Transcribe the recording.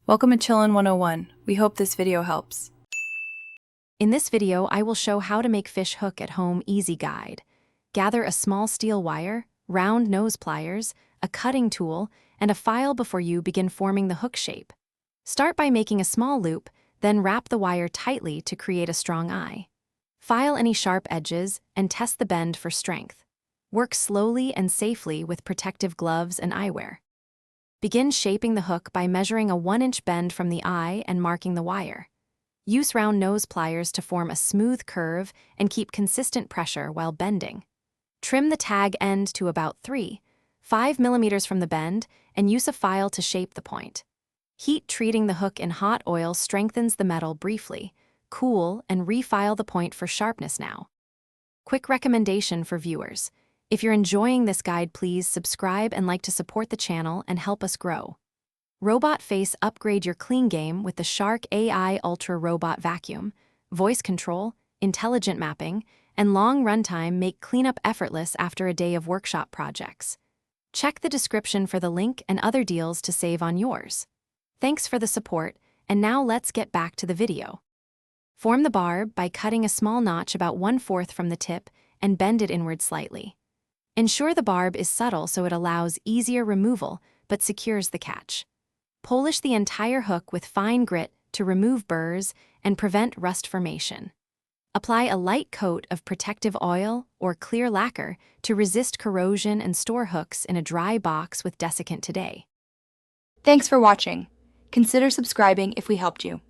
Welcome to Chillin' 101. We hope this video helps. In this video, I will show how to make fish hook at home easy guide. Gather a small steel wire, round nose pliers, a cutting tool, and a file before you begin forming the hook shape. Start by making a small loop, then wrap the wire tightly to create a strong eye. File any sharp edges and test the bend for strength. Work slowly and safely with protective gloves and eyewear. Begin shaping the hook by measuring a 1-inch bend from the eye and marking the wire. Use round nose pliers to form a smooth curve and keep consistent pressure while bending. Trim the tag end to about 3.5 millimeters from the bend and use a file to shape the point. Heat treating the hook in hot oil strengthens the metal briefly. Cool and refile the point for sharpness now. Quick recommendation for viewers. If you're enjoying this guide, please subscribe and like to support the channel and help us grow. Robot Face upgrade your clean game with the Shark AI Ultra Robot Vacuum. Voice control, intelligent mapping, and long runtime make cleanup effortless after a day of workshop projects. Check the description for the link and other deals to save on yours. Thanks for the support, and now let's get back to the video. Form the barb by cutting a small notch about 1/4 from the tip and bend it inward slightly. Ensure the barb is subtle so it allows easier removal but secures the catch. Polish the entire hook with fine grit to remove burrs and prevent rust formation. Apply a light coat of protective oil or clear lacquer to resist corrosion and store hooks in a dry box with desiccant today. Thanks for watching. Consider subscribing if we helped you.